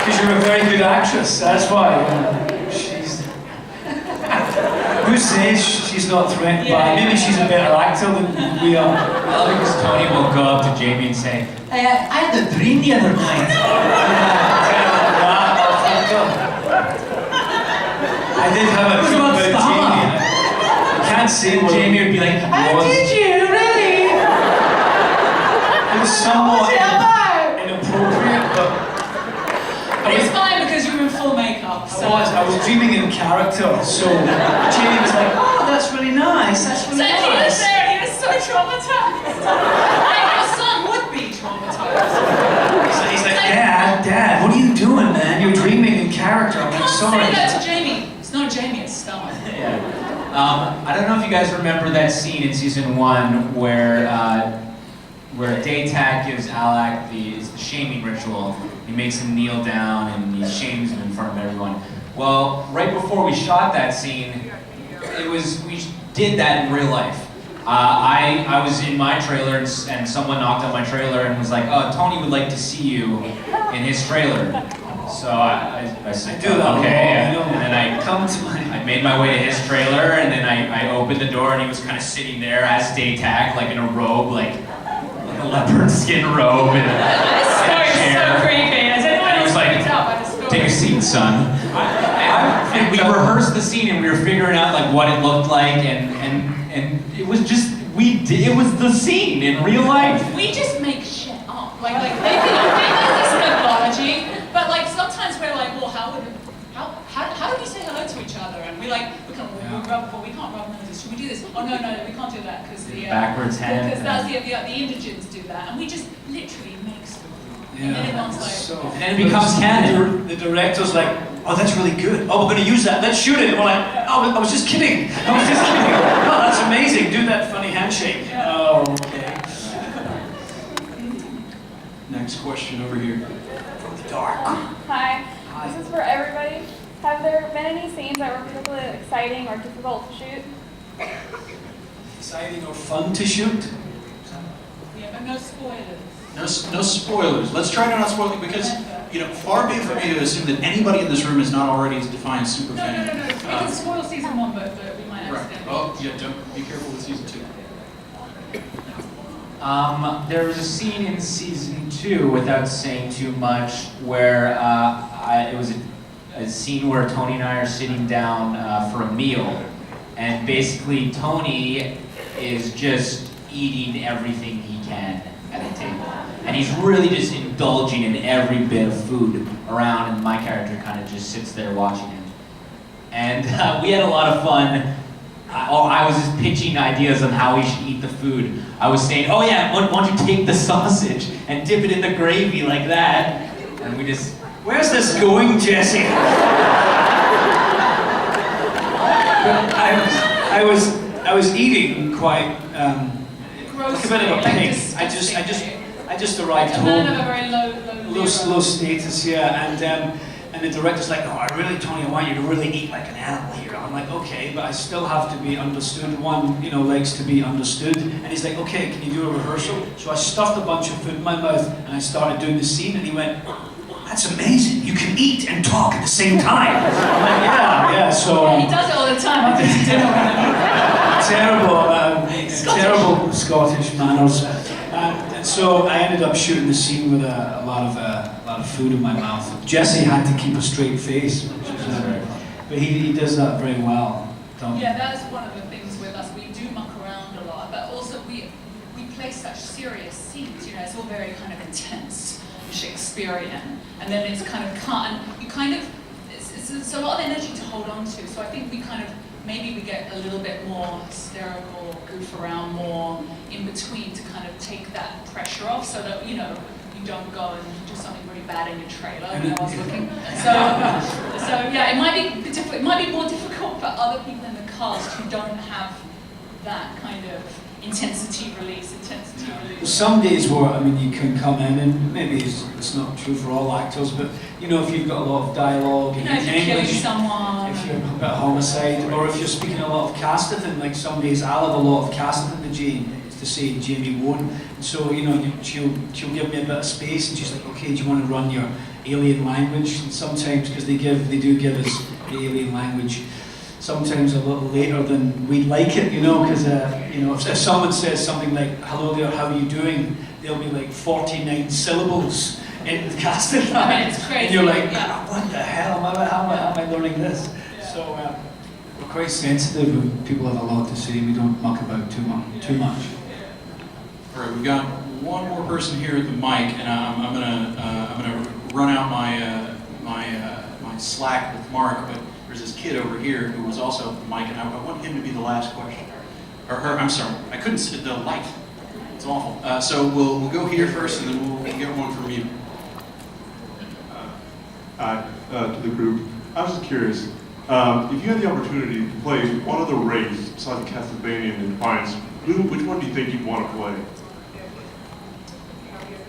Because you're a very good actress, that's why. She's... Who says she's not threatened by? Maybe she's a better actor than we are. I love it because Tony will go up to Jamie and say, Hey, I had a dream the other night. I did have a dream about Jamie. I can't say what Jamie would be like, How did you, really? it was somewhat inappropriate, but... It's fine because you were in full makeup. So. I was dreaming in character, so Jamie was like, oh, that's really nice, that's really He was nice. there, he was so traumatized. Like, your son would be traumatized. He's like, Dad, what are you doing, man? You're dreaming in character. I'm like, sorry. Say that to Jamie. It's not Jamie, it's Star. Yeah. I don't know if you guys remember that scene in season 1 where Daytak gives Alak the shaming ritual. He makes him kneel down and he shames him in front of everyone. Well, right before we shot that scene, we did that in real life. I was in my trailer and someone knocked on my trailer and was like, oh, Tony would like to see you in his trailer. So I said, do that. okay, I know. and then I made my way to his trailer, and then I opened the door, and he was kind of sitting there as Daytak, like in a robe, like a leopard skin robe, and This story is so creepy. I didn't want to like, freaked out by the story. take a seat, son. And we rehearsed the scene, and we were figuring out like what it looked like, and it was just it was the scene in real life. We just make shit up. Like they think this mythology, but like sometimes we're like, well, how do we say hello to each other? And we can't rub noses. Should we do this? Oh no, we can't do that because the backwards hand. Because that's the indigents do that, and we just literally make stuff. And then everyone's like, and then it becomes canon. The director's like, oh, that's really good. Oh, we're going to use that. Let's shoot it. And we're like, oh, I was just kidding. Oh, that's amazing. Do that funny handshake. Yeah. Oh, okay. Next question over here. From the dark. Hi. This is for everybody. Have there been any scenes that were particularly exciting or difficult to shoot? Exciting or fun to shoot? yeah, but no spoilers. No spoilers. Let's try to not spoil it because, far be it for me to assume that anybody in this room is not already a Defiance super fan. No. We can spoil season 1, but we might Right. accidentally. Oh, yeah, don't be careful with season 2. There was a scene in season 2, without saying too much, where it was a scene where Tony and I are sitting down for a meal, and basically Tony is just eating everything he can at the table, and he's really just indulging in every bit of food around, and my character kind of just sits there watching him. And we had a lot of fun. I was just pitching ideas on how we should eat the food. I was saying, oh yeah, why don't you take the sausage and dip it in the gravy like that? And we just... Where's this going, Jesse? I was eating quite like a bit of a pig. I just arrived A home. man of a very Low status, yeah, and the director's like, oh, Tony, I want you to really eat like an animal here. I'm like, okay, but I still have to be understood. One, likes to be understood. And he's like, okay, can you do a rehearsal? So I stuffed a bunch of food in my mouth and I started doing the scene, and he went, that's amazing. You can eat and talk at the same time. I'm like, yeah, so... he does it all the time. I think dinner with him. Terrible Scottish manners. And so I ended up shooting the scene with a lot of food in my mouth. Jesse had to keep a straight face, but he does that very well. Yeah, that's one of the things with us. We do muck around a lot, but also we play such serious scenes. It's all very kind of intense, Shakespearean, and then it's kind of cut, and you kind of it's a lot of energy to hold on to. So I think we kind of maybe we get a little bit more hysterical, goof around more in between to kind of take that pressure off, so that you don't go and do something really bad in your trailer. I was looking. So yeah, it might be difficult. It might be more difficult for other people in the cast who don't have that kind of intensity release. Some days where you can come in, and maybe it's not true for all actors, but if you've got a lot of dialogue in if you're killing English, someone, if you're a bit of homicide, or if you're speaking a lot of Casterton, like some days I'll have a lot of Casterton to say Jamie won't. And so she'll give me a bit of space, and she's like, okay, do you want to run your alien language, and sometimes, because they do give us the alien language, sometimes a little later than we'd like it, you know, because you know, if someone says something like, hello there, how are you doing? There'll be like 49 syllables in the casting line. I mean, it's crazy. And you're like, Yeah. what the hell, how am I learning this? So we're quite sensitive when people have a lot to say, we don't muck about too much. All right, we've got one more person here at the mic, and I'm gonna run out my slack with Mark, but there's this kid over here who was also at the mic, and I want him to be the last question. Or her, I'm sorry, I couldn't see the light. It's awful. So we'll go here first, and then we'll get one from you. To the group, I was just curious, if you had the opportunity to play one other race besides Castlevania and Defiance, which one do you think you'd want to play?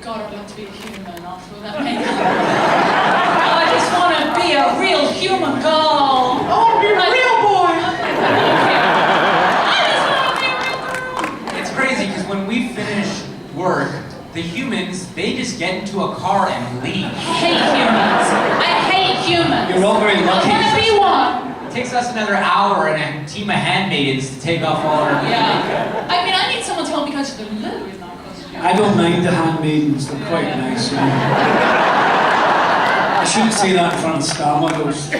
God, I'd love to be a human after all that makeup. I just want to be a real human girl. I want to be a real boy. I just want to be a real girl. It's crazy because when we finish work, the humans, they just get into a car and leave. I hate humans. I hate humans. You're all very lucky. I want to be one. It takes us another hour and a team of handmaidens to take off all our makeup. Yeah. I mean, I need someone to help me go to the loo in that costume. I don't mind the handmaidens, they're quite nice. I shouldn't say that in front of Starma, though. She's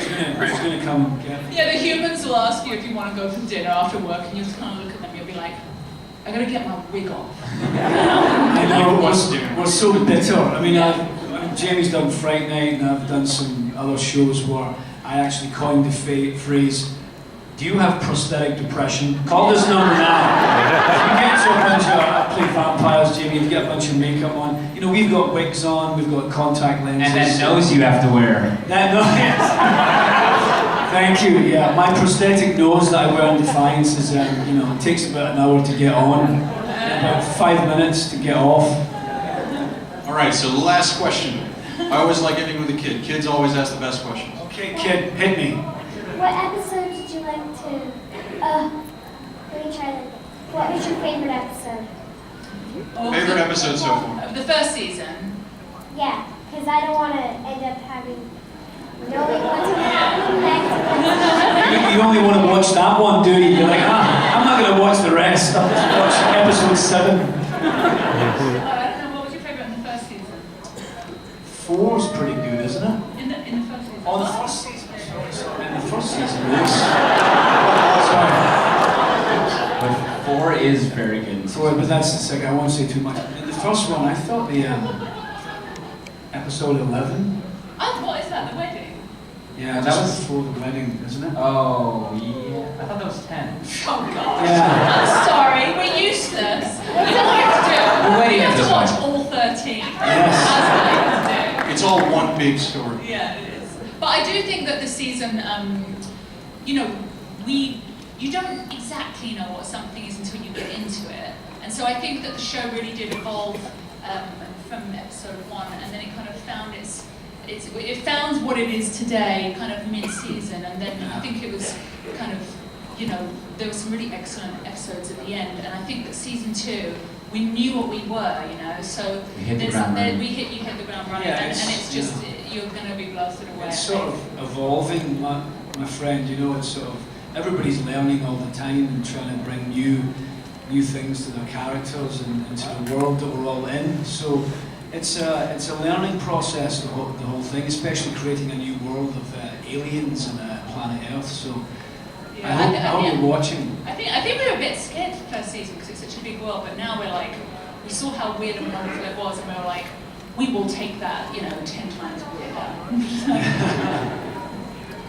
going to come and get me. Yeah, the humans will ask you if you want to go for dinner after work, and you just kind of look at them. You'll be like, I gotta get my wig off. I know, we're so bitter. I mean, Jamie's done Fright Night, and I've done some other shows where I actually coined the phrase, do you have prosthetic depression? Call this number now. If you get to a bunch of, I play vampires, Jamie, if you get a bunch of makeup on, you know, we've got wigs on, we've got contact lenses. And that nose you have to wear. That nose, yes. Thank you, yeah. My prosthetic nose that I wear in Defiance is, you know, it takes about an hour to get on, and about 5 minutes to get off. All right, so the last question. I always like ending with a kid. Kids always ask the best questions. Okay, kid, hit me. What episode did you like to, let me try that. What was your favorite episode? Favorite episode so far? Of the first season. Yeah, because I don't want to end up having, you only want to have You only want to watch that one, do you? You're like, I'm not going to watch the rest. I'll just watch episode 7. I don't know, what was your favourite in the first season? 4's pretty good, isn't it? In the first season? Oh, the first season. Sorry. In the first season, yes. Sorry. But 4 is very good. 4, but that's the second. I won't say too much. In the first one, I thought the episode 11. Oh, what is that? The wedding? Yeah, that was before the wedding, isn't it? Oh, yeah. I thought that was 10. Oh gosh. Yeah. I'm sorry, we're useless. That's all we have to do. The wedding We have to watch episode. all 13. Yes. That's what we have to It's all one big story. do. Yeah, it is. But I do think that the season, you know, you don't exactly know what something is until you get into it. And so I think that the show really did evolve from episode 1, and then it kind of found it found what it is today, kind of mid-season, and then I think it was kind of, you know, there were some really excellent episodes at the end, and I think that season 2, we knew what we were, you know, so We hit the ground running. you hit the ground running, Yeah, and it's, it's just, you're going to be blasted away. It's sort of evolving, my friend, you know, it's sort of, everybody's learning all the time and trying to bring new things to their characters and to the world that we're all in. So it's a learning process, the whole thing, especially creating a new world of aliens and planet Earth. So I hope you're watching. I think we were a bit scared the first season because it's such a big world, but now we're like, we saw how weird and wonderful it was, and we were like, we will take that, you know, 10 times weirder.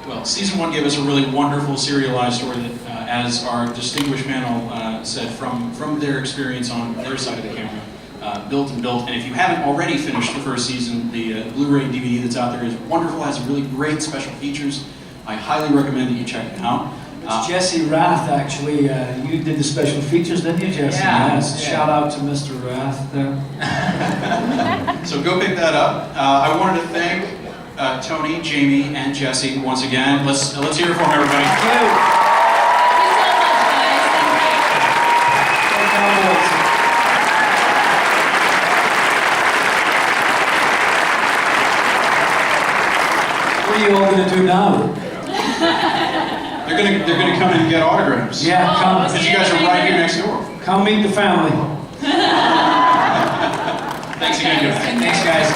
Well, season 1 gave us a really wonderful serialized story that, as our distinguished panel said, from their experience on their side of the camera, built. And if you haven't already finished the first season, the Blu-ray and DVD that's out there is wonderful, has really great special features. I highly recommend that you check it out. It's Jesse Rath, actually. You did the special features, didn't you, Jesse? Yeah. Yes. Shout out to Mr. Rath there. So go pick that up. I wanted to thank Tony, Jamie, and Jesse once again. Let's hear it for them, everybody. Thank you. Thank you so much, guys. Thank you. What are you all going to do now? They're gonna come and get autographs. Yeah, come. Because you guys are right here next door. Come meet the family. Thanks again, guys. Thanks, guys.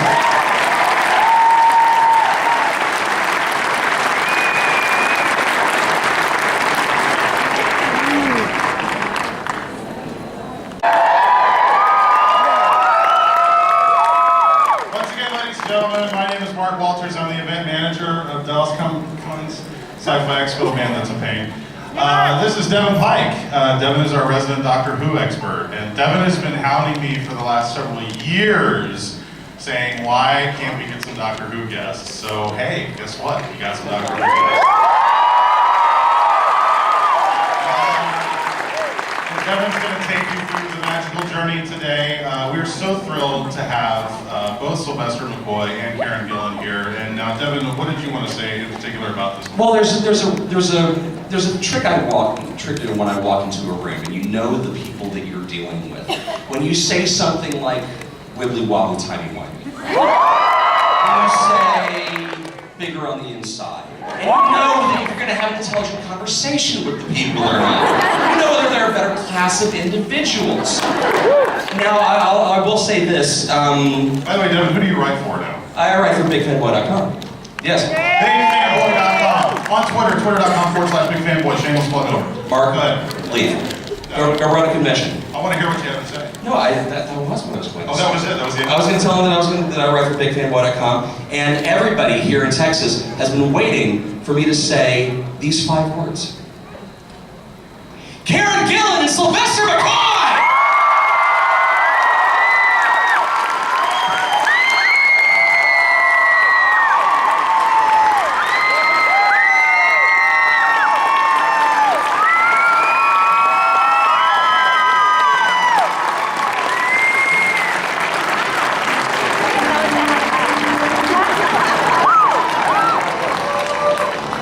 Once again, ladies and gentlemen, my name is Mark Walters. I'm the event manager of Dallas Sci-Fi Expo. Man, that's a pain. This is Devin Pike. Devin is our resident Doctor Who expert, and Devin has been hounding me for the last several years, saying, why can't we get some Doctor Who guests? So, hey, guess what? We got some Doctor Who guests. Devin's going to take you through the magical journey today. We're so thrilled to have both Sylvester McCoy and Karen Gillan here. And now, Devin, what did you want to say in particular about this? Well, there's a trick I do when I walk into a room, and you know the people that you're dealing with. When you say something like wibbly wobbly timey wimey, you say bigger on the inside, and you know that you're going to have an intelligent conversation with the people or not. You know whether they're a better class of individuals. Now, I will say this. By the way, Devin, who do you write for now? I write for BigFanboy.com. Yes. BigFanboy.com. On Twitter, twitter.com/BigFanboy. Shameless plug over. Mark, go ahead. leave. Go run a convention. I want to hear what you have to say. No, that was what I was going to say. Oh, that was it? That was it? I was going to tell them that I write for BigFanboy.com, and everybody here in Texas has been waiting for me to say these 5 words. Karen Gillan and Sylvester McCoy!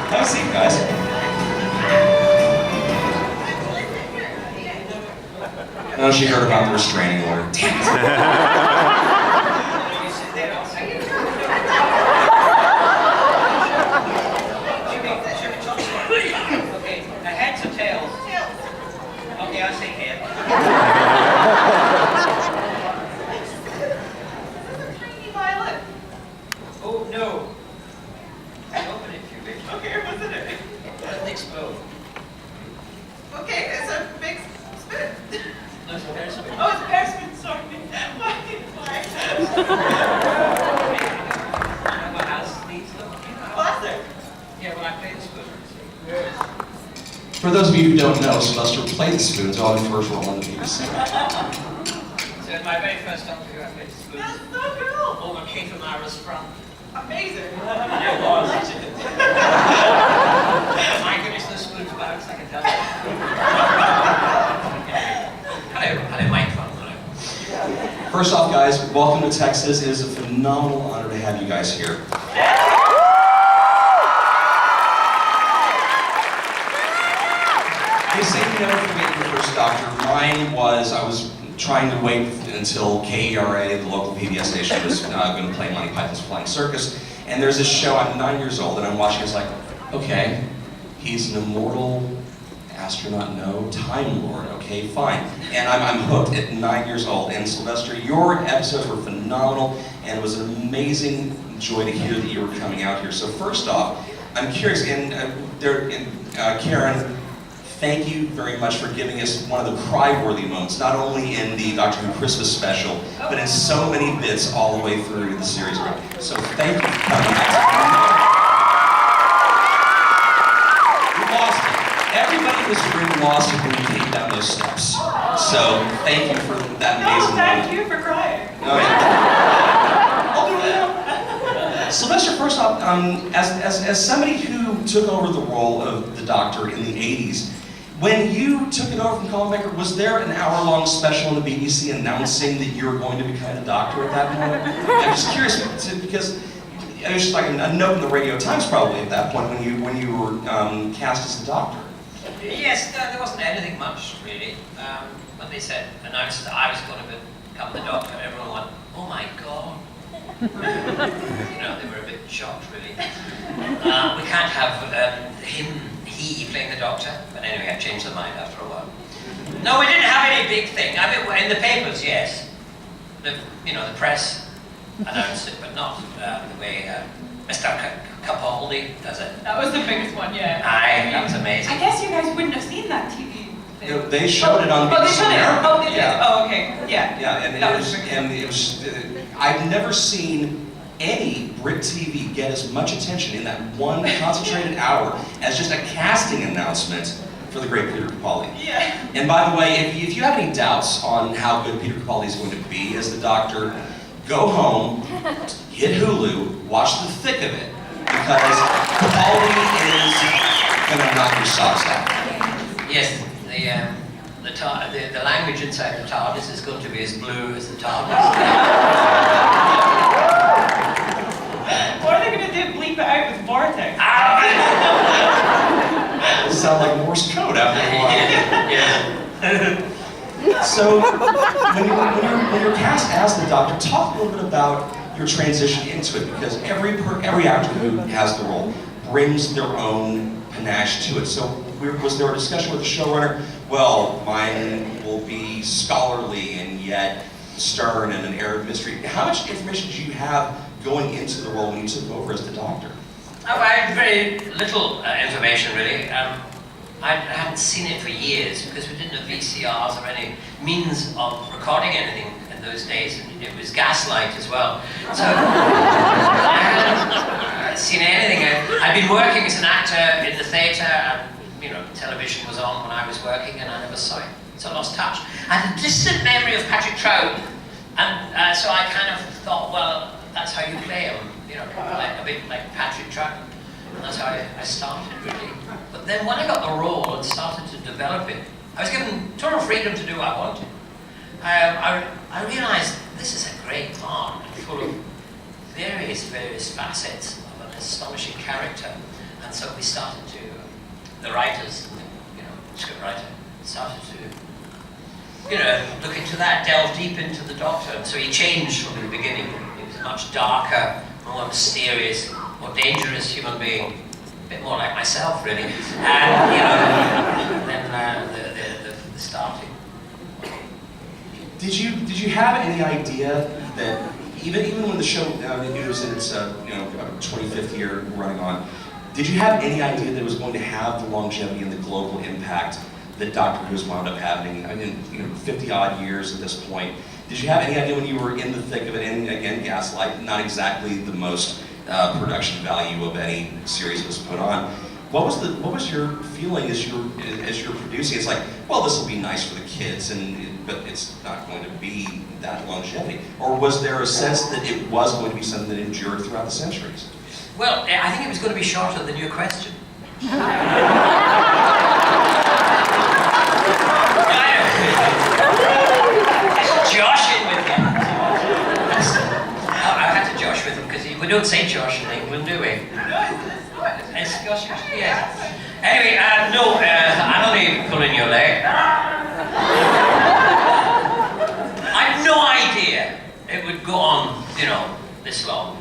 Have a seat, guys. No, she heard about the restraining order. Damn it. Okay, heads or tails? Tails. Okay, I say head. Tiny violet. Oh no. Open it, Cubic. Okay, what's in it? An explode. Okay, it's a big spoon. No, it's a pear spoon. Oh, it's a pear spoon, sorry. Why? What else needs them? Plastic. Yeah, well, I played the spoon. For those of you who don't know, Sylvester played the spoons all in the first role on the BBC. So my very first Doctor Who, I played the spoon. That's so cool. All that came from Ira's front. Amazing. It was. My goodness, those spoons bounced like a duck. Hello, microphone. Hello. First off, guys, welcome to Texas. It is a phenomenal honor to have you guys here. They say you never forget your first Doctor. Mine was, I was trying to wait until KERA, the local PBS station, was going to play Monty Python's Flying Circus. And there's this show, I'm 9 years old, and I'm watching, it's like, okay, he's an immortal astronaut, no, Time Lord, okay, fine. And I'm hooked at 9 years old. And Sylvester, your episodes were phenomenal, and it was an amazing joy to hear that you were coming out here. So first off, I'm curious, Karen, thank you very much for giving us one of the cry-worthy moments, not only in the Doctor Who Christmas special, but in so many bits all the way through the series. So thank you for coming back. We lost it. Everybody in this room lost it when you came down those steps. So thank you for that amazing moment. Thank you for crying. Oh, yeah. I'll do that. Sylvester, first off, as somebody who took over the role of the Doctor in the 80s, when you took it over from Colin Baker, was there an hour-long special on the BBC announcing that you were going to become a Doctor at that point? I'm just curious, because it was just like a note in the Radio Times probably at that point when you were cast as the Doctor. Yes, there wasn't anything much really. When they announced that I was going to become the Doctor, everyone went, "Oh my God!" You know, they were a bit shocked really. we can't have he playing the Doctor. But anyway, I changed the mind after a while. No, we didn't have any big thing. I mean, in the papers, yes. The press announced it, but not the way Mr. Capaldi does it. That was the biggest one, yeah. Aye, that was amazing. I guess you guys wouldn't have seen that TV thing. They showed it on Oh, they BBC showed it? America. Oh, they did? Yeah. Oh, okay. Yeah. Yeah, and That it was was, big. and it was, I've never seen any Brit TV get as much attention in that one concentrated hour as just a casting announcement for the great Peter Capaldi. Yeah. And by the way, if you have any doubts on how good Peter Capaldi is going to be as the Doctor, go home, hit Hulu, watch the thick of it, because Capaldi is gonna knock your socks off. Yes, the language inside the TARDIS is going to be as blue as the TARDIS. What are they going to do? Bleep it out with Vortex? It'll sound like Morse code after a while. So, when you're cast as the Doctor, talk a little bit about your transition into it, because every actor who has the role brings their own panache to it. So, was there a discussion with the showrunner? Well, mine will be scholarly and yet stern and an air of mystery. How much information did you have going into the role when you took over as the Doctor? Oh, I had very little information, really. I hadn't seen it for years because we didn't have VCRs or any means of recording anything in those days, and it was gaslight as well. So I hadn't seen anything. I'd been working as an actor in the theatre, and television was on when I was working, and I never saw it. So I lost touch. I had a distant memory of Patrick Troughton, and so I kind of thought, well, that's how you play him, like a bit like Patrick Troughton. And that's how I started, really. But then when I got the role and started to develop it, I was given total freedom to do what I wanted. I realized this is a great part, full of various facets of an astonishing character. And so we started to, the writers, script writer, started to, look into that, delve deep into the Doctor. And so he changed from the beginning. He was a much darker, more mysterious, more dangerous human being. A bit more like myself, really. And, then the starting. Did you have any idea that even when the show it was in its 25th year running on, did you have any idea that it was going to have the longevity and the global impact that Doctor Who's wound up having? I mean, 50 odd years at this point. Did you have any idea when you were in the thick of it? And again, Gaslight, not exactly the most production value of any series that was put on. What was your feeling as you're producing? It's like, well, this will be nice for the kids, but it's not going to be that longevity. Or was there a sense that it was going to be something that endured throughout the centuries? Well, I think it was going to be shorter than your question. Josh in with you. I had to Josh with him because we don't say Josh in England, do we? It's Josh, yeah. Anyway, no, I'm only pulling your leg. I had no idea it would go on, this long.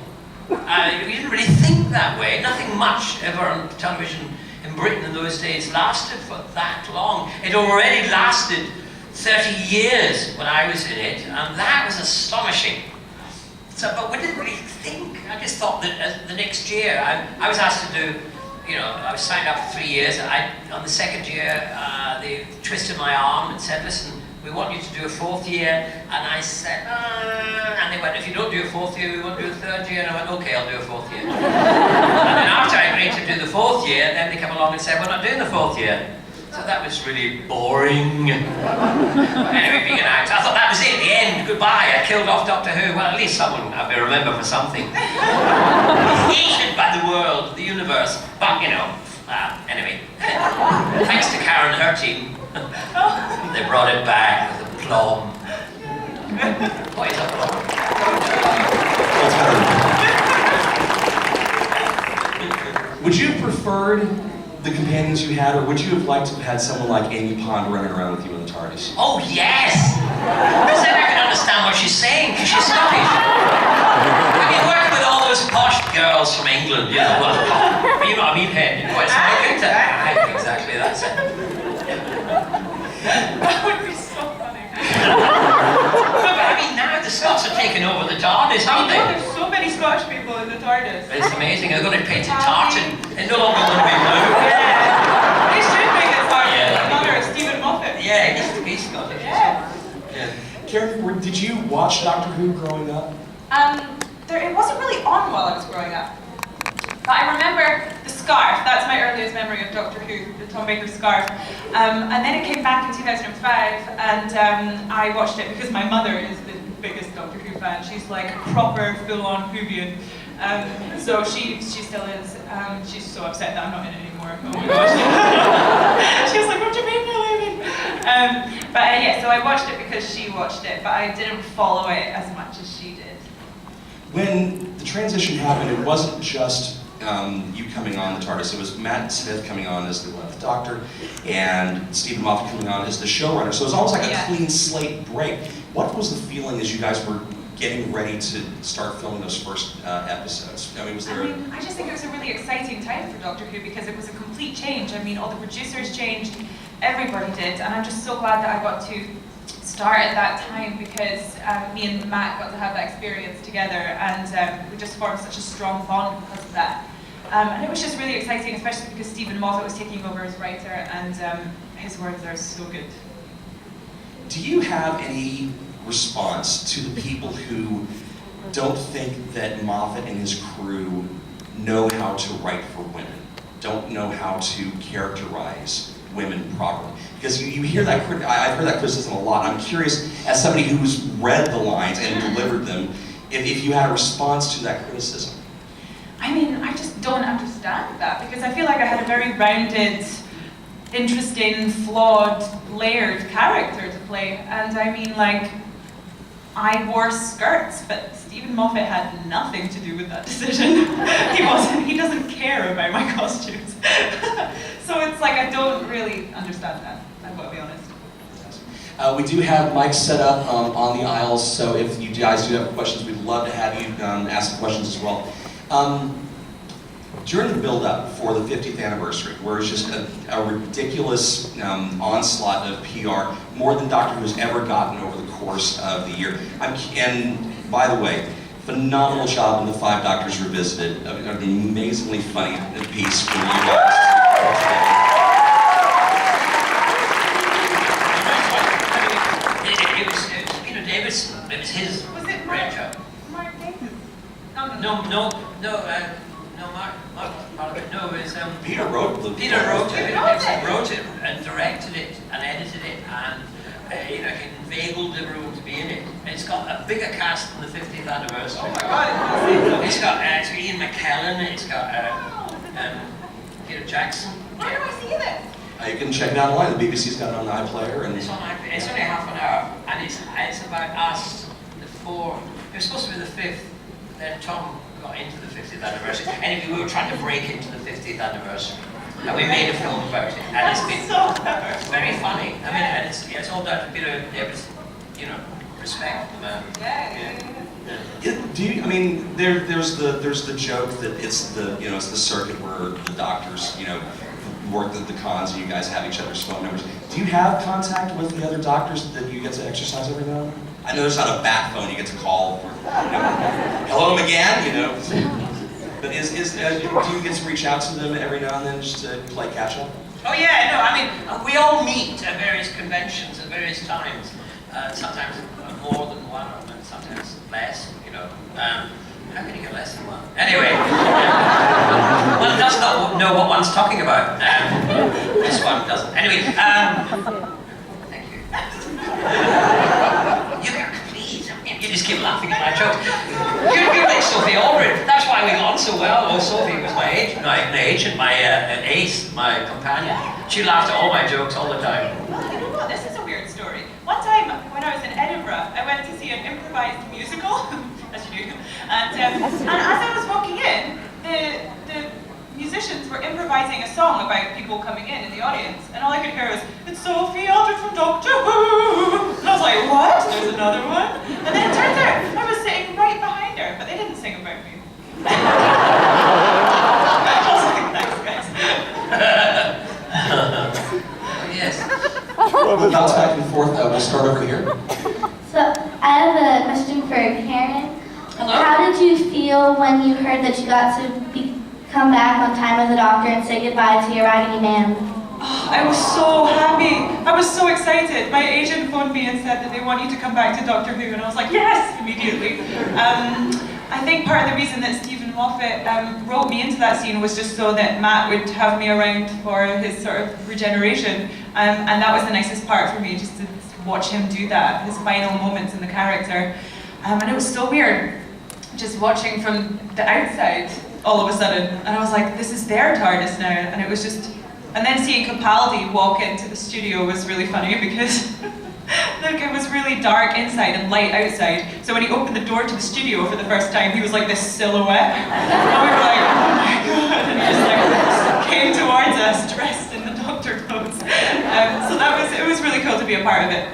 You didn't really think that way. Nothing much ever on television in Britain in those days lasted for that long. It already lasted 30 years when I was in it, and that was astonishing. So, but we didn't really think. I just thought that the next year, I was asked to do, I was signed up for 3 years. On the second year, they twisted my arm and said, listen, we want you to do a 4th year. And I said, and they went, if you don't do a 4th year, we won't do a 3rd year. And I went, okay, I'll do a 4th year. And then after I agreed to do the 4th year, then they come along and said, we're not doing the 4th year. So that was really boring. Anyway, being an actor, I thought that was it, the end, goodbye. I killed off Doctor Who. Well, at least someone I'll be remembered for something. Hated by the world, the universe. But, anyway. Thanks to Karen and her team. They brought it back with aplomb. What is aplomb? Would you have preferred the companions you had, or would you have liked to have had someone like Amy Pond running around with you in the TARDIS? Oh, yes! Because then I can understand what she's saying, because she's Scottish. I mean, working with all those posh girls from England, well, You know what I mean, head. What's like it? Exactly, that's it. That would be so funny. No, but I mean, now the Scots are taking over the TARDIS, I aren't know they? there's so many Scottish people in the TARDIS. It's amazing. They're going to paint it tartan. It's no longer going to be blue. Yeah. They should make it TARDIS. Yeah. Another Stephen Moffat. Yeah, he's Scottish. Yeah. Karen, did you watch Doctor Who growing up? It wasn't really on while I was growing up. But I remember the scarf. That's my earliest memory of Doctor Who, the Tom Baker scarf. And then it came back in 2005, and I watched it because my mother is the biggest Doctor Who fan. She's like a proper, full-on Whovian. So she still is. She's so upset that I'm not in it anymore. Oh my gosh. She was like, "What do you mean you're leaving?" Yeah, so I watched it because she watched it, but I didn't follow it as much as she did. When the transition happened, it wasn't just you coming on the TARDIS. It was Matt Smith coming on as the 11th Doctor, and Stephen Moffat coming on as the showrunner. So it was almost like a clean slate break. What was the feeling as you guys were getting ready to start filming those first episodes? I mean, was there? I just think it was a really exciting time for Doctor Who because it was a complete change. I mean, all the producers changed, everybody did, and I'm just so glad that I got to start at that time because me and Matt got to have that experience together, and we just formed such a strong bond because of that. And it was just really exciting, especially because Stephen Moffat was taking over as writer, and his words are so good. Do you have any response to the people who don't think that Moffat and his crew know how to write for women, don't know how to characterize women properly? Because you hear that, I've heard that criticism a lot. I'm curious, as somebody who's read the lines and delivered them, if you had a response to that criticism. I mean, I just don't understand that because I feel like I had a very rounded, interesting, flawed, layered character to play. And I mean, like, I wore skirts, but Stephen Moffat had nothing to do with that decision. He doesn't care about my costumes. So it's like, I don't really understand that, I've got to be honest. We do have mics set up on the aisles, so if you guys do have questions, we'd love to have you ask the questions as well. During the build-up for the 50th anniversary, where it's just a ridiculous onslaught of PR, more than Doctor Who's ever gotten over the course of the year. And by the way, phenomenal job in the 5 Doctors Revisited, an amazingly funny piece for you guys. It was his brainchild. Mark Davis? No, Mark was part of it. No, it was Peter wrote it. Peter wrote it and directed it and edited it and inveigled everyone to be in it. And it's got a bigger cast than the 50th anniversary. Oh my God! It's got Ian McKellen. It's got Peter Jackson. Where do I see this? You can check it out online. The BBC's got it on the iPlayer. And it's only half an hour, and it's about us, the 4. It was supposed to be the 5th. Then Tom got into the 50th anniversary. Anyway, we were trying to break into the 50th anniversary, and we made a film about it. And it's been very funny. I mean, and it's all down to Peter Davis, respect the man. Do you? I mean, there's the joke that it's the circuit where the doctors work at the cons and you guys have each other's phone numbers. Do you have contact with the other doctors that you get to exercise every now and then? I know there's not a bat phone you get to call. Hello again, But do you get to reach out to them every now and then just to play catch up? Oh yeah, no. I mean, we all meet at various conventions at various times. Sometimes more than one, and sometimes less. How can you get less than one? Anyway, one does not know what one's talking about. This one doesn't. Anyway, thank you. Please, you just keep laughing at my jokes. You're like Sophie Aldred. That's why we got on so well. Oh, Sophie was my agent, my ace, my companion. She laughed at all my jokes all the time. Well, you know what? This is a weird story. One time when I was in Edinburgh, I went to see an improvised musical, as you do, and as I was walking in, the musicians were improvising a song about people coming in the audience, and all I could hear was, "It's Sophie Aldred from Doctor Who!" And I was like, what? There's another one? And then it turns out I was sitting right behind her, but they didn't sing about me. I was like, bounce back and forth. We'll start over here. So I have a question for Karen. Hello? How did you feel when you heard that you got to come back on time as a doctor and say goodbye to your raggedy man? Oh, I was so happy. I was so excited. My agent phoned me and said that they want you to come back to Doctor Who, and I was like, yes, immediately. I think part of the reason that Stephen Moffat wrote me into that scene was just so that Matt would have me around for his sort of regeneration, and that was the nicest part for me, just to watch him do that, his final moments in the character. And it was so weird, just watching from the outside all of a sudden, and I was like, this is their TARDIS now, and it was just, and then seeing Capaldi walk into the studio was really funny because look, it was really dark inside and light outside, so when he opened the door to the studio for the first time, he was like this silhouette, and we were like, oh my god, and he just like came towards us dressed in the Doctor clothes. So it was really cool to be a part of it.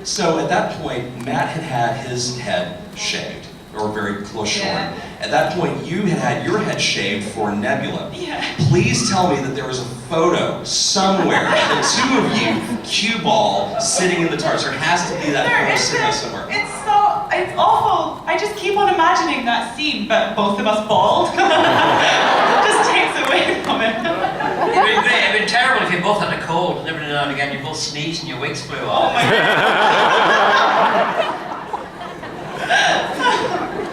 So at that point, Matt had his head shaved, or very close short. Yeah. At that point, you had your head shaved for Nebula. Yeah. Please tell me that there was a photo somewhere, the two of you, cue ball, sitting in the TARDIS. There has to be that photo sitting somewhere. It's awful. I just keep on imagining that scene, but both of us bald. Just takes away from it. It'd been great. It'd been terrible if you both had a cold and every now and again you both sneezed and your wigs flew off. Oh my god.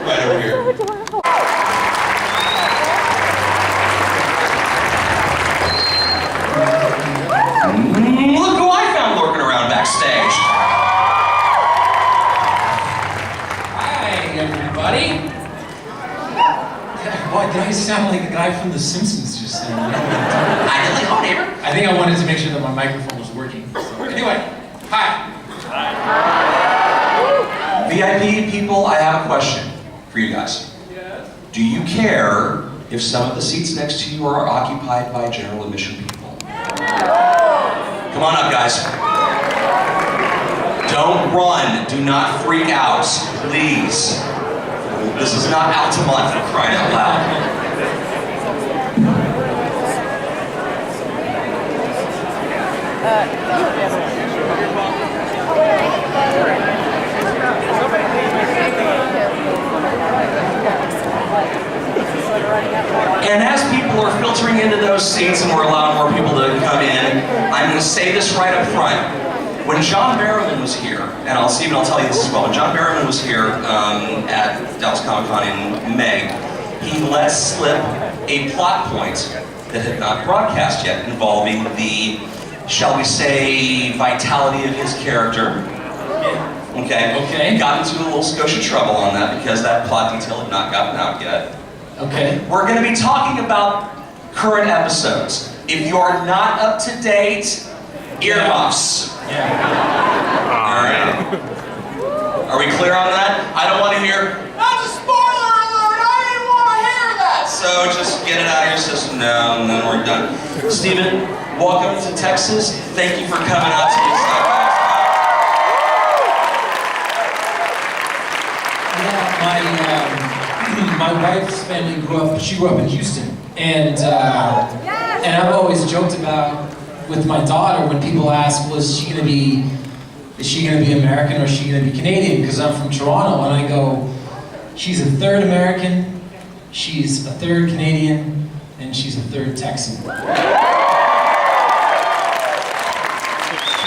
Right over here. Look who I found lurking around backstage. Hi, everybody. Boy, did I sound like the guy from The Simpsons just then? I think I wanted to make sure that my microphone was working. So, anyway, hi. VIP people, I have a question for you guys. Yes. Do you care if some of the seats next to you are occupied by general admission people? Come on up, guys. Don't run. Do not freak out, please. This is not Altamont for crying out loud. And as people are filtering into those seats and we're allowing more people to come in, I'm going to say this right up front. When John Barrowman was here, and I'll tell you this as well, when John Barrowman was here at Dallas Comic-Con in May, he let slip a plot point that had not broadcast yet involving the, shall we say, vitality of his character. Okay. Got into a little skosh of trouble on that because that plot detail had not gotten out yet. Okay. We're going to be talking about current episodes. If you are not up to date, earmuffs. Yeah. All right. Are we clear on that? I don't want to hear, that's a spoiler alert, I didn't want to hear that. So just get it out of your system now and then we're done. Stephen, welcome to Texas. Thank you for coming out to the Sci-Fi Yeah, my wife's family grew up in Houston. And I've always joked about with my daughter when people ask, well, is she gonna be American or is she gonna be Canadian? Because I'm from Toronto, and I go, she's a third American, she's a third Canadian, and she's a third Texan. True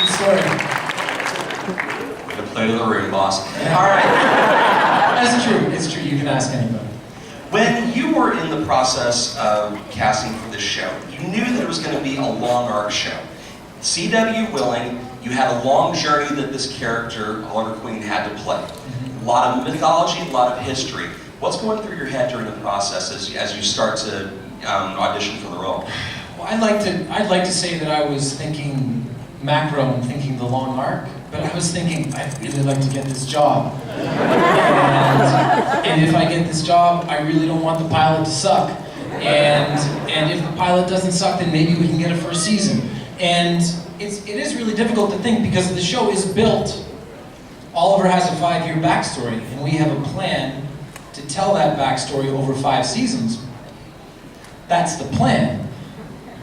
story. Way to play to the room, boss. Yeah. All right. That's true. It's true. You can ask anybody. When you were in the process of casting for this show, you knew that it was going to be a long arc show. CW willing, you had a long journey that this character, Oliver Queen, had to play. A lot of mythology, a lot of history. What's going through your head during the process as you start to audition for the role? Well, I'd like to say that I was thinking macro and thinking the long arc, but I was thinking I'd really like to get this job. And if I get this job, I really don't want the pilot to suck. And if the pilot doesn't suck, then maybe we can get a first season. And it is really difficult to think because the show is built. Oliver has a 5-year backstory, and we have a plan to tell that backstory over 5 seasons. That's the plan.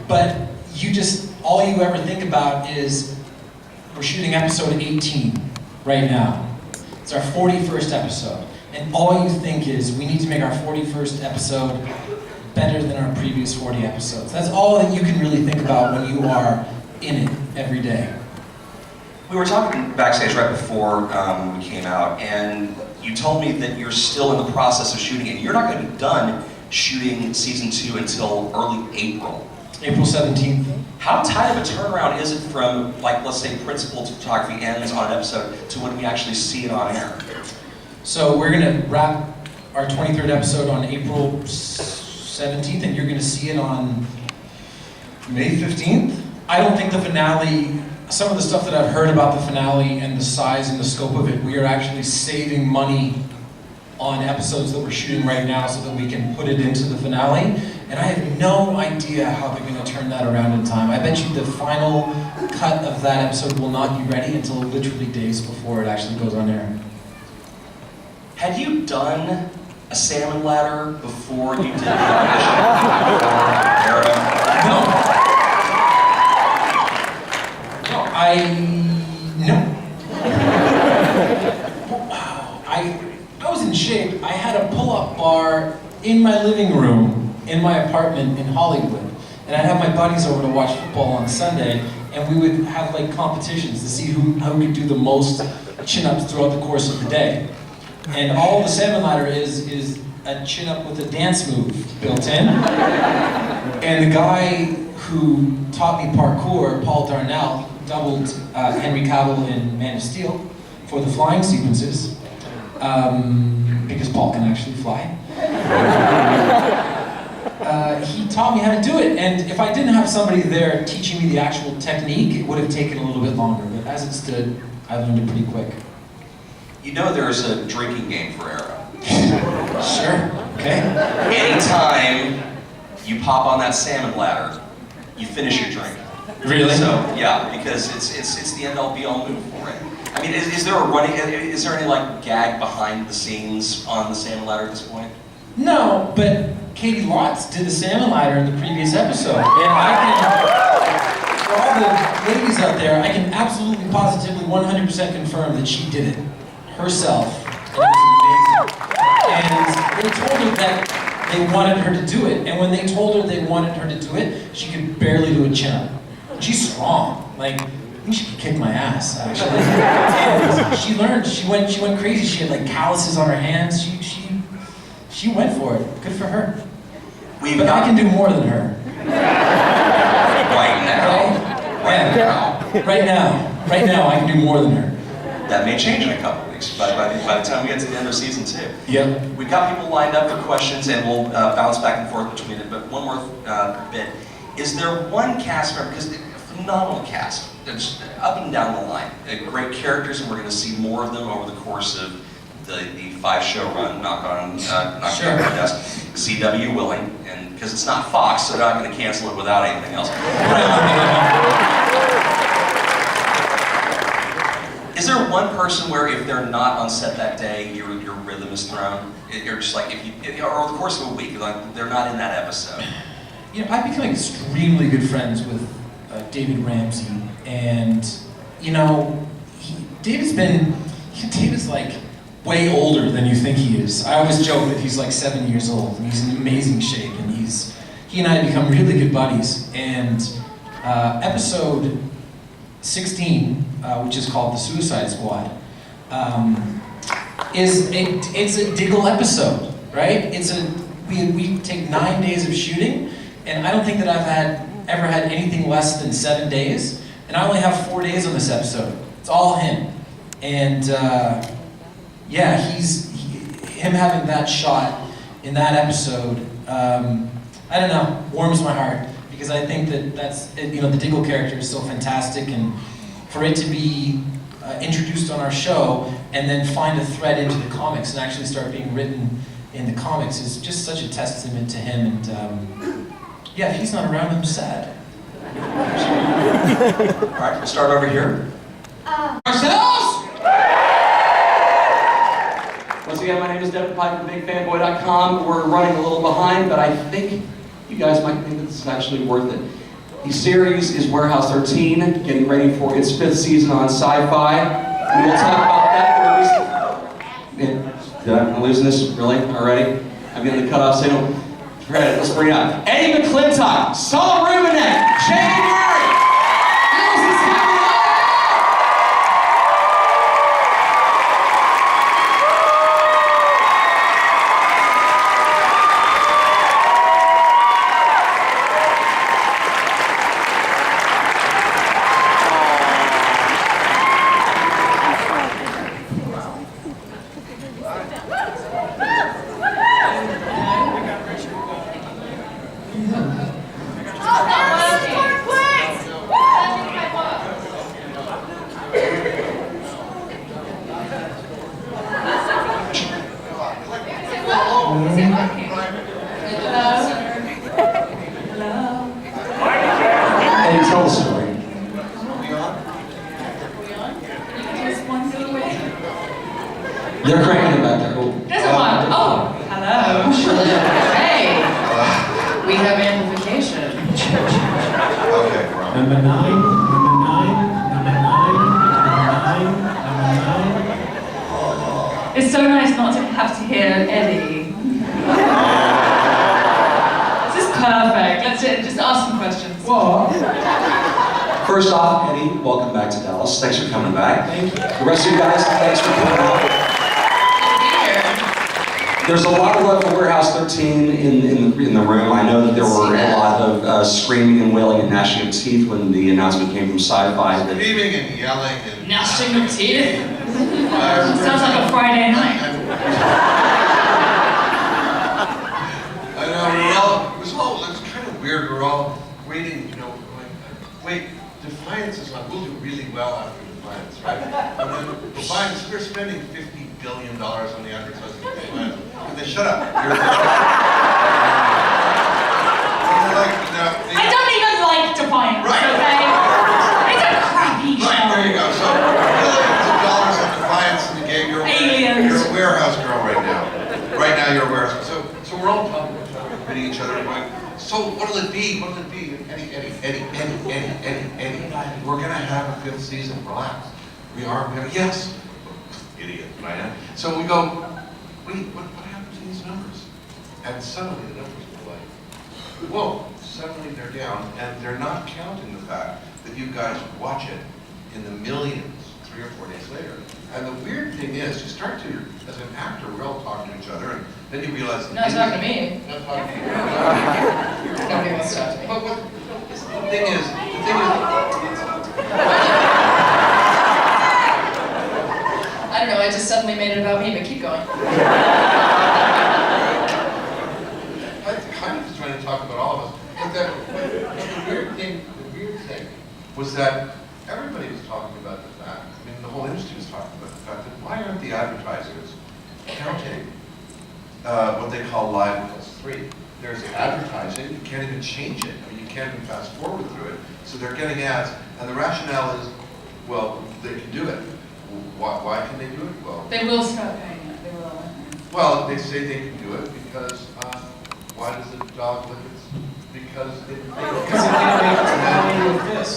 But all you ever think about is We're shooting episode 18 right now. It's our 41st episode. And all you think is, we need to make our 41st episode better than our previous 40 episodes. That's all that you can really think about when you are in it every day. We were talking backstage right before we came out, and you told me that you're still in the process of shooting, and you're not going to be done shooting season 2 until early April. April 17th. How tight of a turnaround is it from, like, let's say principal photography ends on an episode to when we actually see it on air? So we're going to wrap our 23rd episode on April 17th, and you're going to see it on May 15th. I don't think the finale, some of the stuff that I've heard about the finale and the size and the scope of it, we are actually saving money on episodes that we're shooting right now so that we can put it into the finale. And I have no idea how they're going to turn that around in time. I bet you the final cut of that episode will not be ready until literally days before it actually goes on air. Had you done a salmon ladder before you did the audition? No. I was in shape. I had a pull-up bar in my living room in my apartment in Hollywood, and I'd have my buddies over to watch football on Sunday, and we would have like competitions to see who could do the most chin-ups throughout the course of the day. And all the salmon ladder is a chin-up with a dance move built in. And the guy who taught me parkour, Paul Darnell, doubled Henry Cavill in Man of Steel for the flying sequences, because Paul can actually fly. He taught me how to do it, and if I didn't have somebody there teaching me the actual technique, it would have taken a little bit longer, but as it stood, I learned it pretty quick. You know there's a drinking game for Arrow. Sure, okay. Anytime you pop on that salmon ladder, you finish your drink. Really? So, yeah, because it's the end-all be-all move for it. I mean, is there any like gag behind the scenes on the salmon ladder at this point? No, but Katie Lotz did the salmon ladder in the previous episode, and I can, for all the ladies out there, I can absolutely, positively, 100% confirm that she did it herself, and it was amazing. And they told her that they wanted her to do it, and when they told her they wanted her to do it, she could barely do a chin-up. She's strong, like, I think she could kick my ass, actually. And she learned, she went crazy, she had like calluses on her hands, she went for it. Good for her. But I can do more than her. Right now. Okay? Right now, I can do more than her. That may change in a couple of weeks, by the time we get to the end of season 2. Yep. We've got people lined up for questions, and we'll bounce back and forth between it, but one more bit. Is there one cast member, because a phenomenal cast, it's up and down the line, great characters, and we're going to see more of them over the course of the 5-show run, knock on the desk. CW willing, and because it's not Fox, so they're not going to cancel it without anything else. Is there one person where if they're not on set that day, your rhythm is thrown? You're just like, or over the course of a week, like they're not in that episode. You know, I've become extremely good friends with David Ramsey, and you know, David's like way older than you think he is. I always joke that he's like 7 years old, and he's in amazing shape, and he and I have become really good buddies. And episode 16, which is called The Suicide Squad, it's a Diggle episode, right? We take 9 days of shooting, and I don't think that I've ever had anything less than 7 days, and I only have 4 days on this episode. It's all him, and yeah, him having that shot in that episode, I don't know, warms my heart, because I think that's, you know, the Diggle character is so fantastic, and for it to be introduced on our show and then find a thread into the comics and actually start being written in the comics is just such a testament to him, and yeah, if he's not around, I'm sad. All right, we'll start over here. Ourselves! Once again, my name is Devin Pike from BigFanboy.com. We're running a little behind, but I think you guys might think that this is actually worth it. The series is Warehouse 13, getting ready for its 5th season on Sci-Fi. And we'll talk about that for I'm losing this really already? I'm getting the cutoff signal. Ready, let's bring it up. Eddie McClintock, Saul Rubinek, Jamie Murray. Eddie, tell the story. They're cranking it back there. Oh. There's a one. Oh, hello. Hey. We have amplification. Okay, wrong. Number 9, number 9, number 9, number 9. It's so nice not to have to hear Eddie. This is perfect. Let's just ask some questions. What? First off, Eddie, welcome back to Dallas. Thanks for coming back. Thank you. The rest of you guys, thanks for coming out. There's a lot of love for Warehouse 13 in the room. I know that there were a lot of screaming and wailing and gnashing of teeth when the announcement came from Sci-Fi. Screaming and yelling and... Gnashing of teeth? Sounds like a Friday night. I know, it was kind of weird. We're all waiting, going, wait, Defiance is on, we'll do really well after Defiance, right? And then Defiance, we're spending $50 billion on the advertising of Defiance. And they shut up. I don't even like Defiance, okay? It's a crappy show. Right, there you go. So, billions of dollars on Defiance and you gave your warehouse girl right now. Right now you're a warehouse. So we're all talking to each other, reading each other, going, so what'll it be? What'll it be? Eddie. We're gonna have a 5th season, relax. We are gonna, yes. Idiot, right? So we go, wait, what happened to these numbers? And suddenly the numbers were like, whoa, suddenly they're down, and they're not counting the fact that you guys watch it in the millions 3 or 4 days later. And the weird thing is, you start to, as an actor, we're all talking to each other, and then you realize... No, talking to me. Not talking to you. Nobody wants to talk to me. But the thing is... I don't know, I just suddenly made it about me, but keep going. I kind of was trying to talk about all of us, but the weird thing was that everybody was talking about the fact, I mean, the whole industry was talking about the fact that why aren't the advertisers counting what they call live +3? There's advertising, you can't even change it. I mean, you can't even fast forward through it. So they're getting ads, and the rationale is, well, they can do it. Why can they do it? Well, They will start paying it. They will. well, they say they can do it because why does the dog lick its? Because it can't make money with this.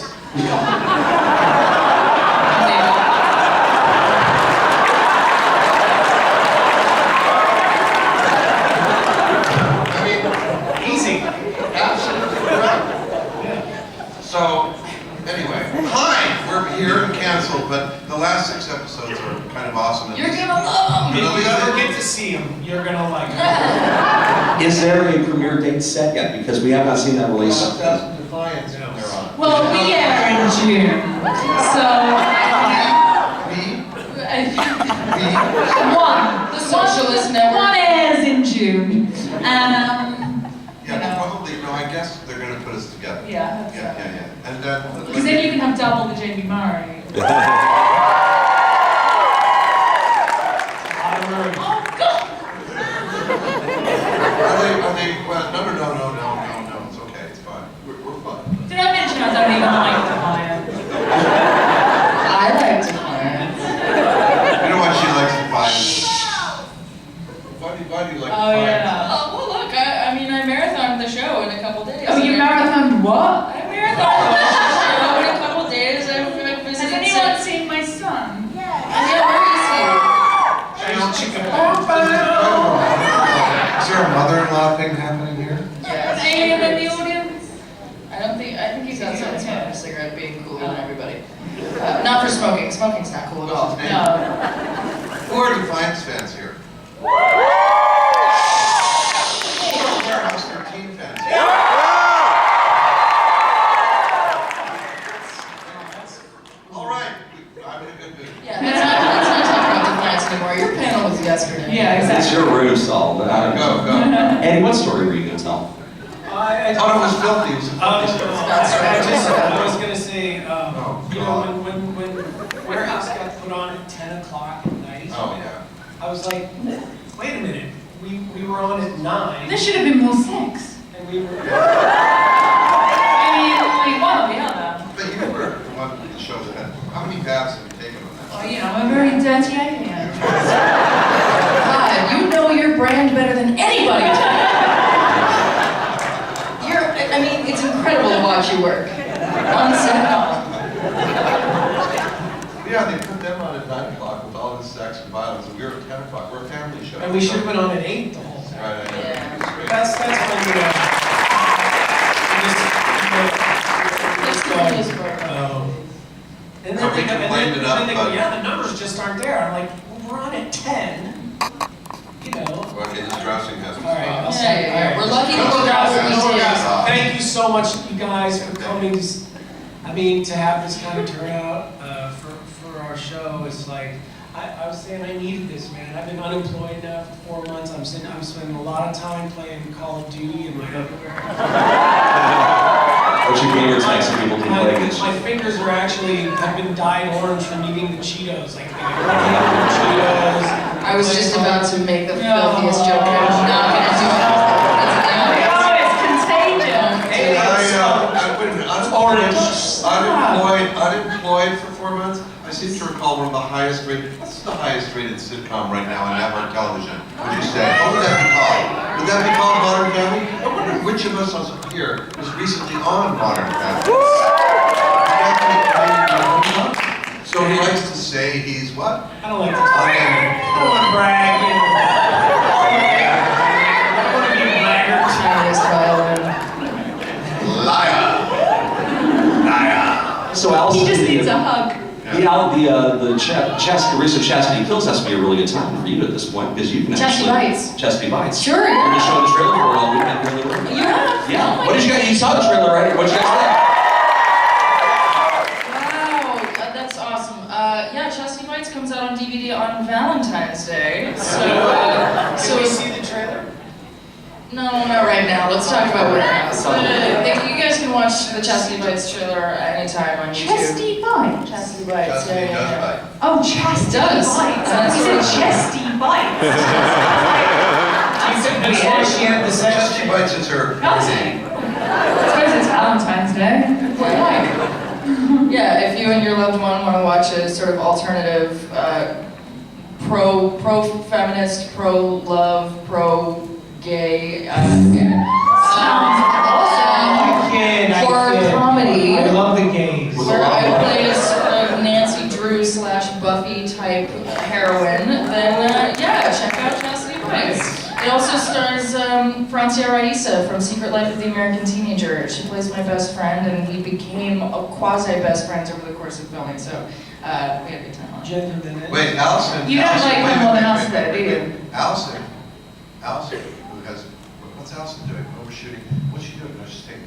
I mean, easy, absolutely correct. So, anyway, hi, we're here and canceled, but the last 6 episodes are kind of awesome. You're gonna love them! If you ever get to see them, you're gonna like them. Is there a premiere date set yet? Because we have not seen that release. That's Defiance they're on. Well, we air in June, The Socialist Network. One airs in June. Yeah, probably, no, I guess they're going to put us together. Yeah. And then... Because then you can have double the Jamie Murray. Oh, God! Are they, well, no, it's okay, it's fine. We're fine. Did I mention I don't even like Defiance? I like Defiance. You know why she likes Defiance? Why do you like Oh, Defiance? yeah. Oh, well, look, I mean, I marathoned the show in a couple days. Oh, you marathoned what? I marathoned law thing happening here? Yeah. Anyone in the audience? I think he's outside smoking a cigarette, being cooler than everybody. Not for smoking. Smoking's not cool at all. No. Who are Defiance fans here? Who are Warehouse 13 fans here? All right. I'm in a good mood. Yeah, let's not talk about Defiance anymore. Your panel was yesterday. Yeah, exactly. It's your room, Saul. Go. Eddie, what story were you going to tell? I thought it was filthy. It was a filthy story. I was going to say, you know, when Warehouse got put on at 10 o'clock at night, Oh, yeah. I was like, wait a minute, we were on at 9. There should have been more sex. And we were... I mean, one or the other. But you were the one with the shows that had. How many baths have you taken on that? Oh, you know, I'm a very dirty alien. God, you know your brand better than anybody does. I mean, it's incredible to watch you work. Unsettled. Yeah, they put them on at 9 o'clock with all this sex and violence, and we were at 10 o'clock. We're a family show. And we should have been on at 8 the whole time. Right, I know. Yeah. It's great. That's when and then Have we complained enough they go, about- yeah, the numbers just aren't there. I'm like, well, we're on at 10. You know. Well, okay, this drowsing has to All right, I'll stop. say, Yeah. We're lucky to go down what we did. Thank you so much, you guys, for coming. I mean, to have this kind of turnout for our show is like, I was saying I needed this, man. I've been unemployed now for 4 months. I'm spending a lot of time playing Call of Duty in my underwear. What's your gamer tag so people can play this? My fingers are have been dyed orange from eating the Cheetos. Like, Cheetos. I was just about to make the filthiest joke, and I'm not going to do it. Oh, it's contagious. Unemployed for 4 months. I seem to recall one of the highest rated. What's the highest rated sitcom right now on network television? Would you say? What would that be called? Would that be called Modern Family? I wonder which of us here was recently on Modern Family. So he likes to say he's what? I don't like to talk. I don't want to brag. You know. I don't want to be a braggart. Liar. So Allison, He just needs a hug. the Research Chastity Kills has to be a really good time for you at this point because you can Chastity actually... Bites. Chastity Bites. Sure, You're yeah. going to show the trailer for all weekend. Yeah. Yeah. What did you guys... You saw the trailer, right? What did you guys think? Wow, that's awesome. Yeah, Chastity Bites comes out on DVD on Valentine's Day. So, Can we see the trailer? No, not right now. Let's talk about Warehouse. You guys can watch the Chastity Bites trailer anytime on YouTube. Chesty Bites. Chastity Bites. Chastity does bite. Oh, Chastity Does. Bites. That's He said right. Chesty Bites. That's why she had the sex. Chastity Bites is her name. I suppose it's Valentine's Day. What like? Yeah, if you and your loved one want to watch a sort of alternative, pro-feminist, pro-love, pro-gay, horror comedy. I love the gays. Where I play a sort of Nancy Drew / Buffy type heroine, then yeah, check out Chastity Bites. It also stars Francia Raisa from Secret Life of the American Teenager. She plays my best friend, and we became quasi-best friends over the course of filming, so we had a good time on it. Wait, Allison. You don't Allison, like wait, her more than wait, us, wait, though, do you? Allison, who has, what's Allison doing? Overshooting. What's she doing? No, she's taking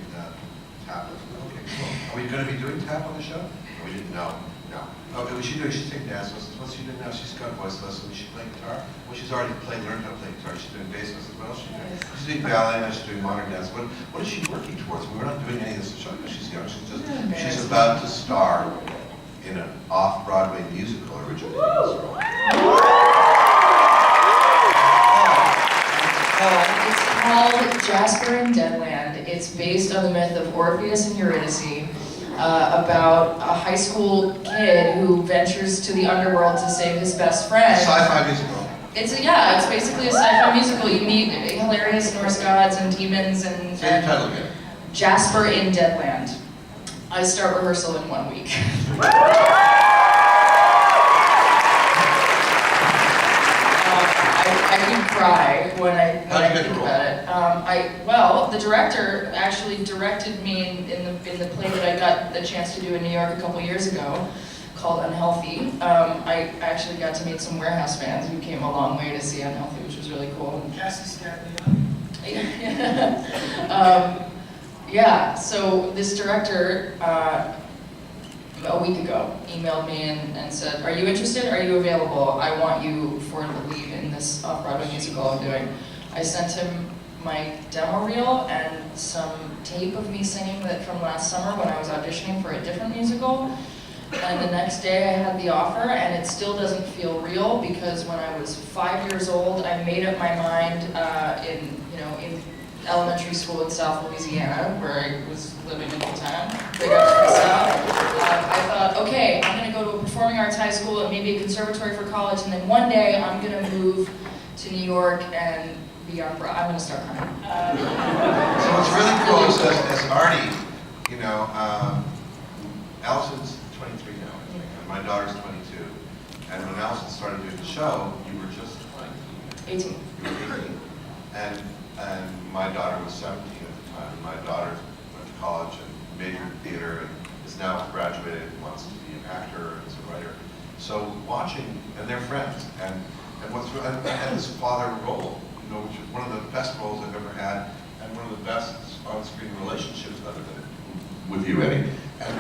tablets. Okay, cool. Are we going to be doing tap on the show? No, we didn't. No. Okay, what's she doing? She's taking dance lessons. What's she doing now? She's got voice lessons. She's playing guitar. Well, she's already learned how to play guitar. She's doing bass lessons. What else is she doing? She's doing ballet. Now she's doing modern dance. What is she working towards? We're not doing any of this to show you. She's young. She's about to star in an off-Broadway musical originally. It's called Jasper in Deadland. It's based on the myth of Orpheus and Eurydice, about a high school kid who ventures to the underworld to save his best friend. Sci-fi musical. It's basically a sci-fi musical. You meet hilarious Norse gods and demons and Say the title again. Jasper in Deadland. I start rehearsal in 1 week. I I can cry when I How'd you get think the role? about it. Well, the director actually directed me in the play that I got the chance to do in New York a couple years ago, called Unhealthy. I actually got to meet some Warehouse fans who came a long way to see Unhealthy, which was really cool. Cassie stabbed me up. Yeah, so this director, a week ago, emailed me and said, "Are you interested? Are you available? I want you for the lead in this off-Broadway musical I'm doing." I sent him my demo reel and some tape of me singing that from last summer when I was auditioning for a different musical. And the next day I had the offer, and it still doesn't feel real because when I was 5 years old, I made up my mind in elementary school in South Louisiana, where I was living at the time, big up to the South. I thought, okay, I'm going to go to a performing arts high school and maybe a conservatory for college, and then one day I'm going to move to New York and be on Broadway. I'm going to start crying. So what's really cool is as Artie, Allison's 23 now, I think, and my daughter's 22. And when Allison started doing the show, you were just like 18. You were 18. And my daughter was 17 at the time. And my daughter went to college and majored in theater and is now graduated and wants to be an actor and is a writer. So watching, and they're friends, and I had this father role, which was one of the best roles I've ever had, and one of the best on-screen relationships other than with you, Eddie. And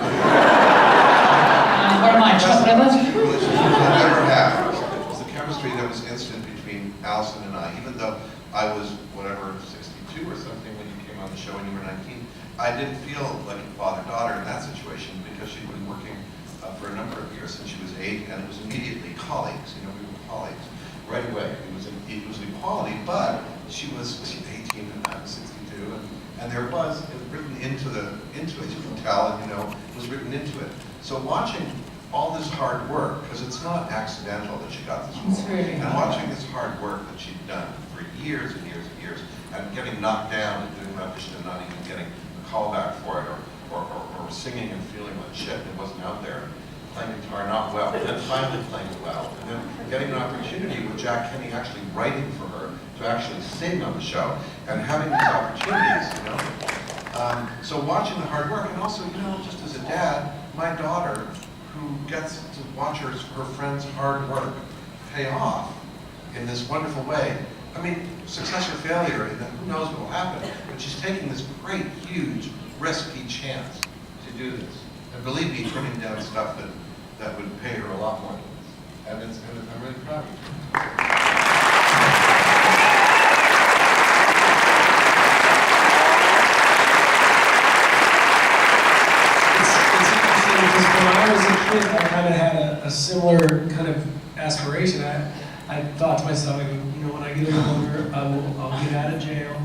what am I, chocolate? Relationship I've ever had. It was the chemistry that was instant between Allison and I, even though I was, 62 or something when you came on the show and you were 19. I didn't feel like a father-daughter in that situation because she'd been working for a number of years since she was 8, and it was immediately colleagues. We were colleagues right away. It was an equality, but she was 18 and I was 62, and there was written into it. You can tell, and it was written into it. So watching all this hard work, because it's not accidental that she got this role, and watching this hard work that she'd done for years and years and years, and getting knocked down and doing an audition and not even getting a call back for it, or singing and feeling like shit and it wasn't out there, playing guitar not well, and then finally playing it well, and then getting an opportunity with Jack Kenny actually writing for her to actually sing on the show, and having these opportunities, So watching the hard work, and also, just as a dad, my daughter, who gets to watch her friends' hard work pay off in this wonderful way. I mean, success or failure, and who knows what will happen, but she's taking this great, huge, risky chance to do this. And believe me, turning down stuff that would pay her a lot more than this. And I'm really proud of you. Because when I was a kid, I kind of had a similar kind of aspiration. I thought to myself, when I get older, I'll get out of jail.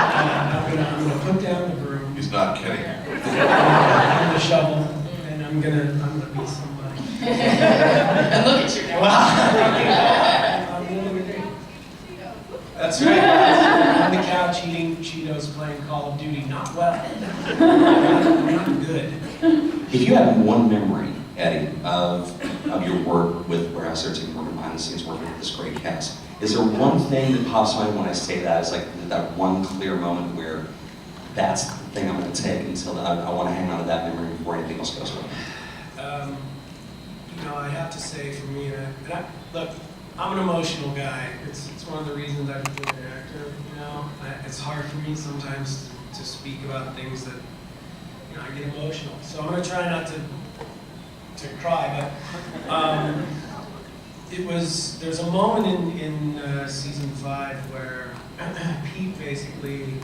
I'm gonna put down the broom. He's not kidding. And the shovel, and I'm gonna be somebody. And look at you now. Wow. I'm living the dream. That's right. On the couch eating Cheetos, playing Call of Duty. Not well. Not good. If you had one memory, Eddie, of your work with Warehouse 13, working behind the scenes, working with this great cast, is there one thing that pops to mind when I say that? It's like that one clear moment where that's the thing I'm going to take until I want to hang on to that memory before anything else goes away. I have to say for me, look, I'm an emotional guy. It's one of the reasons I became an actor. It's hard for me sometimes to speak about things that I get emotional. So I'm going to try not to cry, but there's a moment in season 5 where Pete basically,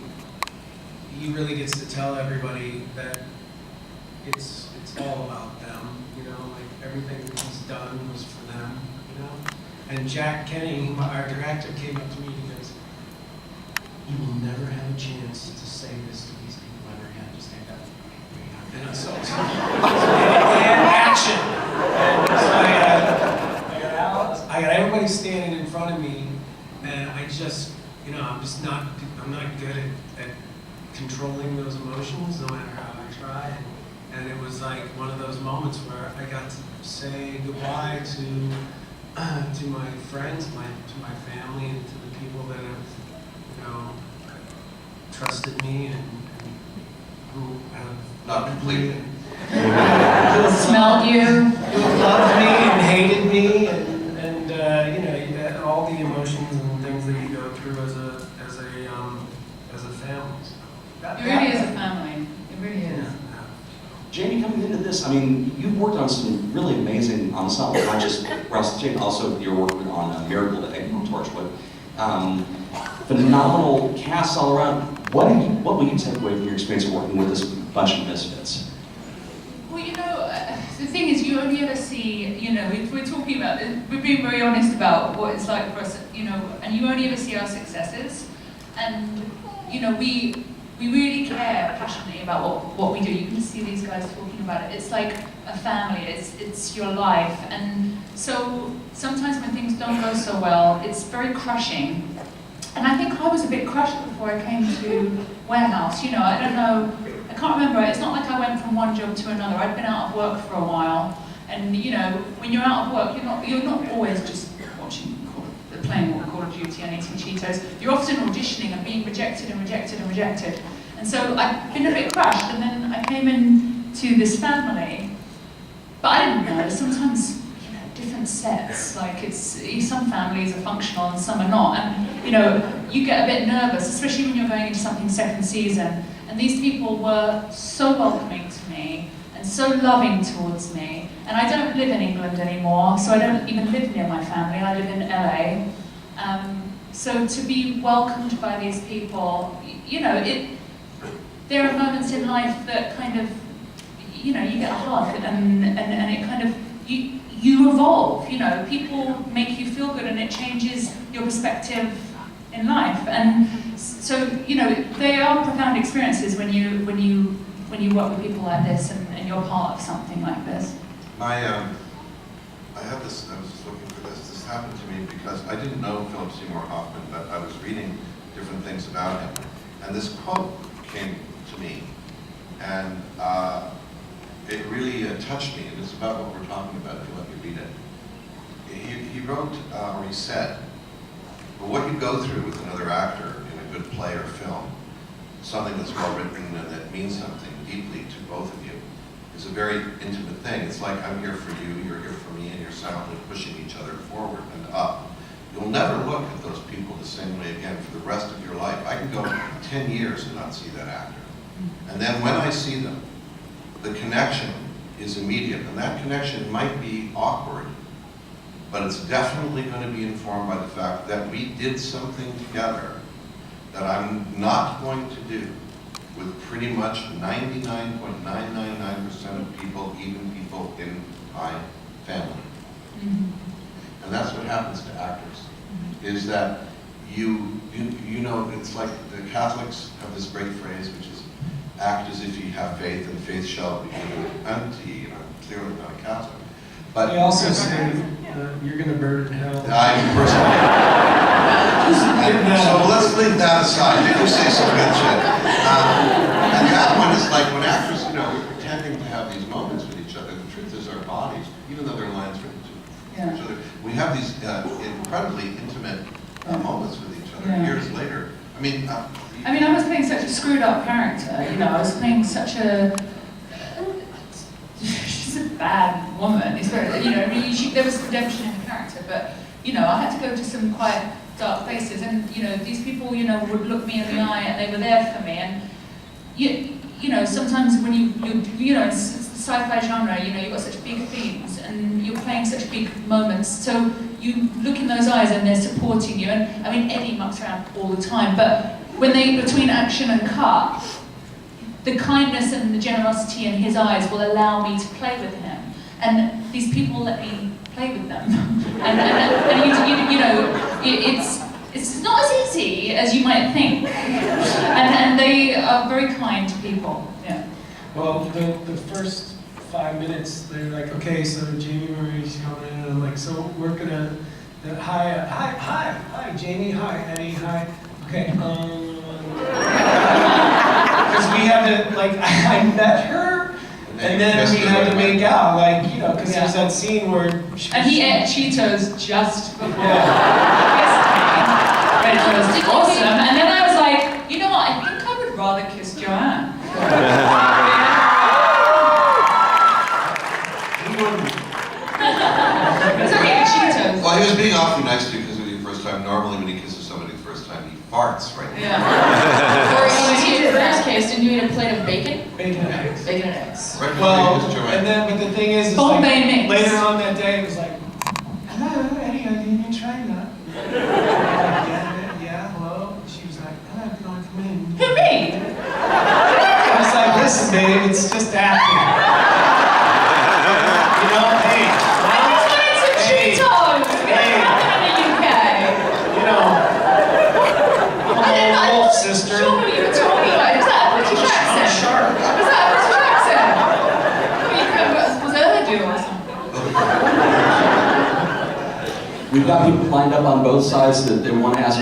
he really gets to tell everybody that it's all about them, like everything that he's done was for them, And Jack Kenny, our director, came up to me and he goes, "You will never have a chance to say this to these people ever again. Just stand up." And I saw action. And so I got everybody standing in front of me, and I just, I'm not good at controlling those emotions, no matter how I try. And it was like one of those moments where I got to say goodbye to to my friends, to my family, and to the people that have, trusted me and who have Not completely. Smelled you. Who have loved me and hated me, and all the emotions and things that you go through as a family. It really is a family. It really is. Jamie, coming into this, I mean, you've worked on some really amazing ensembles, not just Rouse Jamie, also you're working on Miracle Day on Torchwood. Phenomenal cast all around. What will you take away from your experience of working with this bunch of misfits? Well, the thing is, you only ever see, if we're talking about, we're being very honest about what it's like for us, and you only ever see our successes, and, we really care passionately about what we do. You can see these guys talking about it. It's like a family, it's your life, and so sometimes when things don't go so well, it's very crushing. And I think I was a bit crushed before I came to Warehouse. I don't know, I can't remember. It's not like I went from one job to another. I'd been out of work for a while, and when you're out of work, you're not always just playing Call of Duty and eating Cheetos. You're often auditioning and being rejected and rejected and rejected. And so I've been a bit crushed, and then I came into this family, but I didn't know. Sometimes different sets, like some families are functional and some are not, and you get a bit nervous, especially when you're going into something second season. And these people were so welcoming to me and so loving towards me. And I don't live in England anymore, so I don't even live near my family. I live in LA. So to be welcomed by these people, there are moments in life that kind of, you get a hug, and it kind of, you evolve, people make you feel good, and it changes your perspective in life. And so, they are profound experiences when you work with people like this, and you're part of something like this. I had this, I was just looking for this. This happened to me because I didn't know Philip Seymour Hoffman, but I was reading different things about him. And this quote came to me, and it really touched me, and it's about what we're talking about, if you let me read it. He wrote, or he said, "But what you go through with another actor in a good play or film, something that's well written and that means something deeply to both of you, is a very intimate thing. It's like I'm here for you, you're here for me, and you're silently pushing each other forward and up. You'll never look at those people the same way again for the rest of your life. I can go 10 years and not see that actor. And then when I see them, the connection is immediate, and that connection might be awkward, but it's definitely going to be informed by the fact that we did something together that I'm not going to do with pretty much 99.999% of people, even people in my family." And that's what happens to actors, is that it's like the Catholics have this great phrase, which is, act as if you have faith, and faith shall be given unto you. I'm clearly not a Catholic. But they also say you're going to burn in hell. I'm personally. So let's leave that aside. They do say some good shit. And that one is like when actors, we're pretending to have these moments with each other. The truth is our bodies, even though they're lines written to each other, we have these incredibly intimate moments with each other years later. I mean, I was playing such a screwed up character, I was playing such a, she's a bad woman, it's very, there was redemption in the character, but, I had to go to some quite dark places, and, these people, would look me in the eye, and they were there for me, and, sometimes when it's the sci-fi genre, you've got such big themes, and you're playing such big moments, so you look in those eyes and they're supporting you, and, Eddie mucks around all the time, but between action and cut, the kindness and the generosity in his eyes will allow me to play with him, and these people let me play with them, and it's not as easy as you might think, and they are very kind people. Yeah. Well, the first 5 minutes, they're like, okay, so Jamie Marie's coming in, and I'm like, so we're gonna, hi, Jamie, hi, Eddie, hi, okay, because we had to, I met her, And then we had to make out, like, you know, because there's that scene where And he ate Cheetos just before which was awesome. And then I was like, you know what, I think I would rather kiss Joanne. Cheetos. Well, he was being awfully nice to you because it was your first time. Normally when he kisses somebody the first time, he farts, right? Yeah. Or in Drew's case, didn't you eat a plate of bacon? Bacon and eggs. Bacon and eggs. Right Well, before you kissed Joanne. and then, but the thing is Bombay like, mix. later on that day, it was like, hello, Eddie, are you in China? Yeah, hello? She was like, hello, can I come in? Who, me? I was like, listen, babe, it's just acting. You know, hey. I just wanted some Cheetos. It's gonna happen in the UK. You know, I'm a wolf, sister. Sure, what you were talking about. Was that a British accent? Was that a British accent? Was Urdu or something? We've got people lined up on both sides that they want to ask